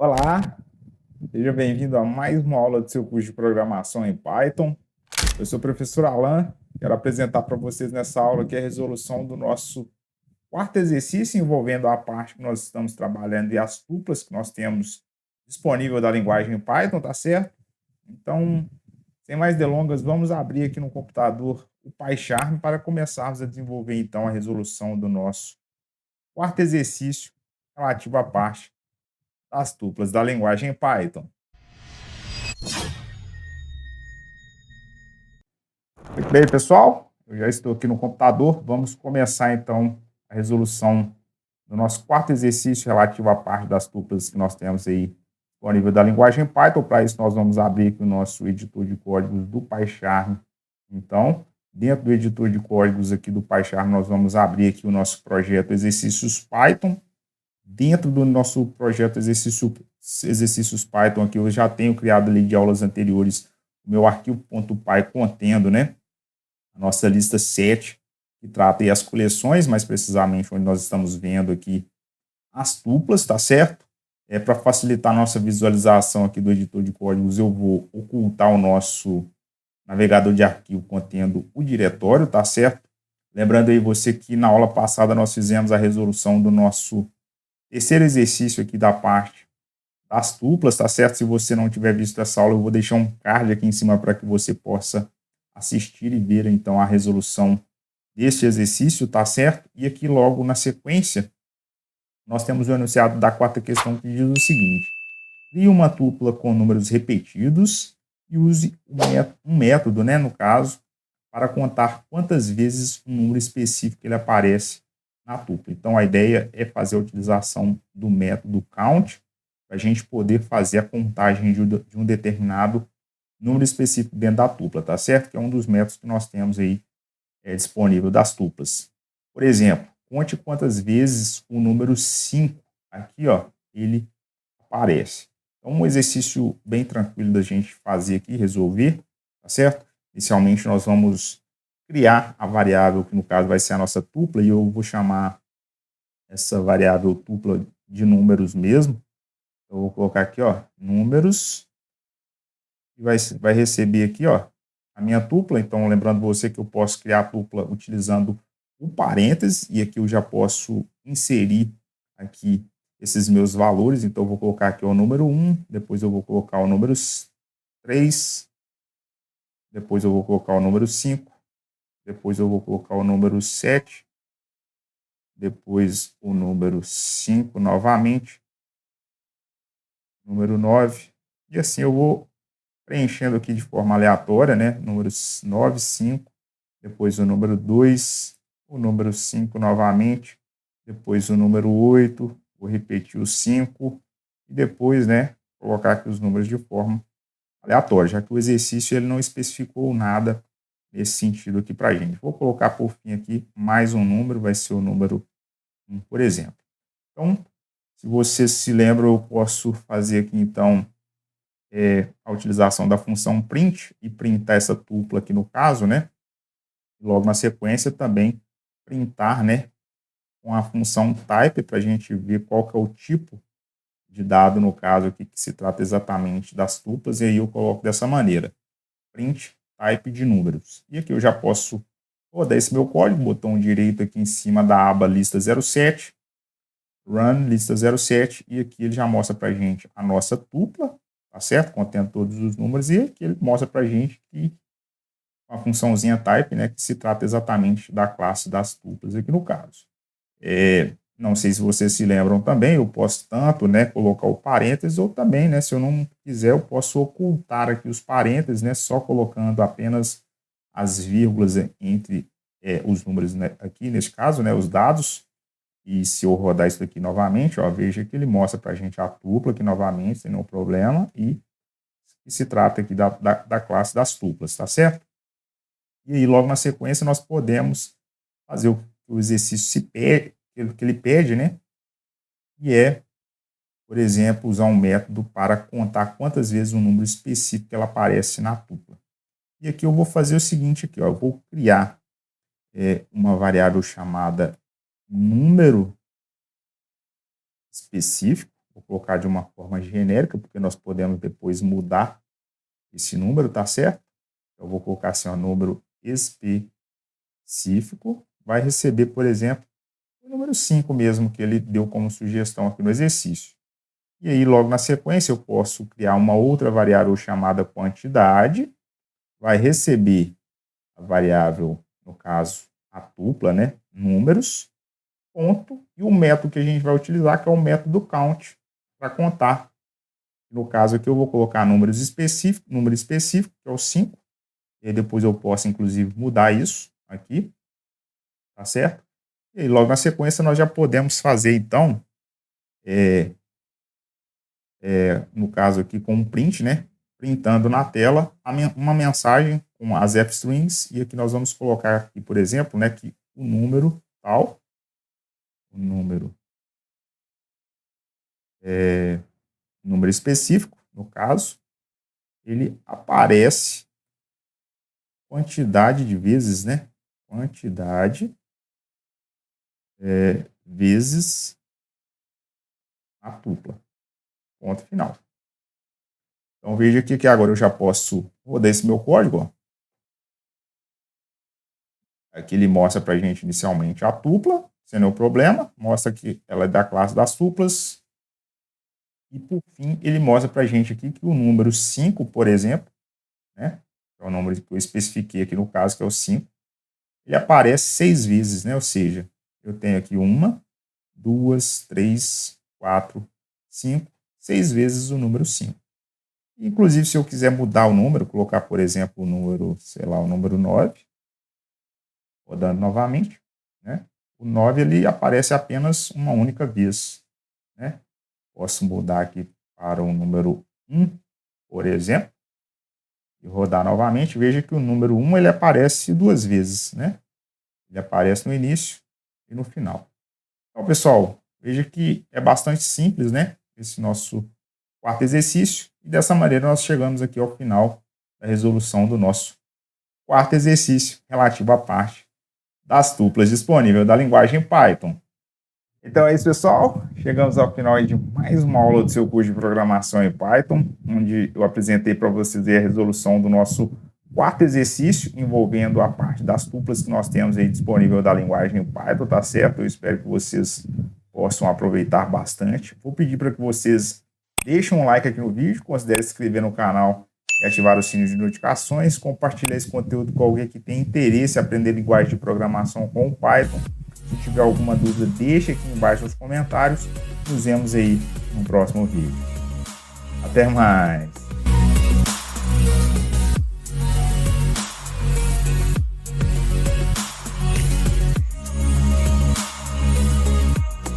Olá, seja bem-vindo a mais uma aula do seu curso de programação em Python. Eu sou o professor Alan, quero apresentar para vocês nessa aula aqui a resolução do nosso quarto exercício envolvendo a parte que nós estamos trabalhando e as tuplas que nós temos disponível da linguagem Python, tá certo? Então, sem mais delongas, vamos abrir aqui no computador o PyCharm para começarmos a desenvolver então a resolução do nosso quarto exercício relativo à parte das tuplas da linguagem Python. Muito bem, pessoal, eu já estou aqui no computador. Vamos começar então a resolução do nosso quarto exercício relativo à parte das tuplas que nós temos aí disponível da linguagem Python. Para isso, nós vamos abrir aqui o nosso editor de códigos do PyCharm. Então, dentro do editor de códigos aqui do PyCharm, nós vamos abrir aqui o nosso projeto Exercícios Python. Dentro do nosso projeto Exercícios Python aqui, eu já tenho criado ali de aulas anteriores o meu arquivo.py contendo, né, a nossa lista 7, que trata aí as coleções, mais precisamente onde nós estamos vendo aqui as tuplas, tá certo? Para facilitar a nossa visualização aqui do editor de códigos, eu vou ocultar o nosso navegador de arquivo contendo o diretório, tá certo? Lembrando aí você que na aula passada nós fizemos a resolução do nosso terceiro exercício aqui da parte das tuplas, tá certo? Se você não tiver visto essa aula, eu vou deixar um card aqui em cima para que você possa assistir e ver, então, a resolução deste exercício, tá certo? E aqui, logo na sequência, nós temos o enunciado da quarta questão que diz o seguinte: crie uma tupla com números repetidos e use um método, né, no caso, para contar quantas vezes um número específico ele aparece na tupla. Então, a ideia é fazer a utilização do método count para a gente poder fazer a contagem de um determinado número específico dentro da tupla, tá certo? Que é um dos métodos que nós temos aí disponível das tuplas. Por exemplo, conte quantas vezes o número 5 aqui, ó, ele aparece. Então, um exercício bem tranquilo da gente fazer aqui, resolver, tá certo? Inicialmente, nós vamos criar a variável, que no caso vai ser a nossa tupla, e eu vou chamar essa variável tupla de números mesmo. Eu vou colocar aqui, ó, números, e vai receber aqui, ó, a minha tupla. Então, lembrando você que eu posso criar a tupla utilizando o parênteses, e aqui eu já posso inserir aqui esses meus valores. Então, eu vou colocar aqui o número 1, depois eu vou colocar o número 3, depois eu vou colocar o número 5, depois eu vou colocar o número 7, depois o número 5 novamente, número 9, e assim eu vou preenchendo aqui de forma aleatória, né? Números 9, 5, depois o número 2, o número 5 novamente, depois o número 8, vou repetir o 5, e depois, né, colocar aqui os números de forma aleatória, já que o exercício ele não especificou nada nesse sentido aqui para a gente. Vou colocar por fim aqui mais um número, vai ser o número 1, por exemplo. Então, se você se lembra, eu posso fazer aqui, então, a utilização da função print e printar essa tupla aqui no caso, né? Logo na sequência também printar, né, com a função type para a gente ver qual que é o tipo de dado no caso aqui que se trata exatamente das tuplas, e aí eu coloco dessa maneira: print type de números. E aqui eu já posso rodar esse meu código, botão direito aqui em cima da aba lista 07, run lista 07, e aqui ele já mostra para a gente a nossa tupla, tá certo? Contendo todos os números, e aqui ele mostra para a gente que a funçãozinha type, né, que se trata exatamente da classe das tuplas aqui no caso. Não sei se vocês se lembram também, eu posso tanto, né, colocar o parênteses, ou também, né, se eu não quiser, eu posso ocultar aqui os parênteses, né, só colocando apenas as vírgulas entre os números, né, aqui nesse caso, né, os dados. E se eu rodar isso aqui novamente, ó, veja que ele mostra para a gente a tupla aqui novamente, sem nenhum problema, e se trata aqui da classe das tuplas, tá certo? E aí, logo na sequência, nós podemos fazer o exercício que ele pede, né? E por exemplo, usar um método para contar quantas vezes um número específico ela aparece na tupla. E aqui eu vou fazer o seguinte aqui, ó, eu vou criar uma variável chamada número específico, Vou colocar de uma forma genérica, porque nós podemos depois mudar esse número, tá certo? Eu vou colocar assim, ó, número específico. Vai receber, por exemplo, o número 5 mesmo, que ele deu como sugestão aqui no exercício. E aí, logo na sequência, eu posso criar uma outra variável chamada quantidade. Vai receber a variável, no caso, a tupla, né? Números, ponto, e o método que a gente vai utilizar, que é o método count, para contar. No caso aqui, eu vou colocar número específico, que é o 5, e aí depois eu posso, inclusive, mudar isso aqui, tá certo? E aí, logo na sequência, nós já podemos fazer, então, no caso aqui, com um print, né? Printando na tela uma mensagem com as f-strings, e aqui nós vamos colocar aqui, por exemplo, né, que o número tal, número específico, no caso, ele aparece quantidade de vezes, né? Quantidade vezes a tupla. Ponto final. Então, veja aqui que agora eu já posso rodar esse meu código, ó. Aqui ele mostra para a gente inicialmente a tupla, sem nenhum problema, mostra que ela é da classe das tuplas, e por fim ele mostra para a gente aqui que o número 5, por exemplo, né, é o número que eu especifiquei aqui no caso, que é o 5, ele aparece 6 vezes, né, ou seja, eu tenho aqui 1, 2, 3, 4, 5, 6 vezes o número 5. Inclusive, se eu quiser mudar o número, colocar, por exemplo, o número, sei lá, o número 9, rodando novamente, né? O 9 ele aparece apenas uma única vez, né? Posso mudar aqui para o número 1, por exemplo, e rodar novamente. Veja que o número 1 ele aparece 2 vezes, né? Ele aparece no início e no final. Então, pessoal, veja que é bastante simples, né? Esse nosso quarto exercício. E dessa maneira nós chegamos aqui ao final da resolução do nosso quarto exercício relativo à parte das tuplas disponível da linguagem Python. Então é isso, pessoal. Chegamos ao final de mais uma aula do seu curso de programação em Python, onde eu apresentei para vocês a resolução do nosso quarto exercício, envolvendo a parte das tuplas que nós temos aí disponível da linguagem Python, tá certo? Eu espero que vocês possam aproveitar bastante. Vou pedir para que vocês deixem um like aqui no vídeo, considere se inscrever no canal e ativar o sininho de notificações, compartilhar esse conteúdo com alguém que tem interesse em aprender linguagem de programação com o Python. Se tiver alguma dúvida, deixe aqui embaixo nos comentários. Nos vemos aí no próximo vídeo. Até mais!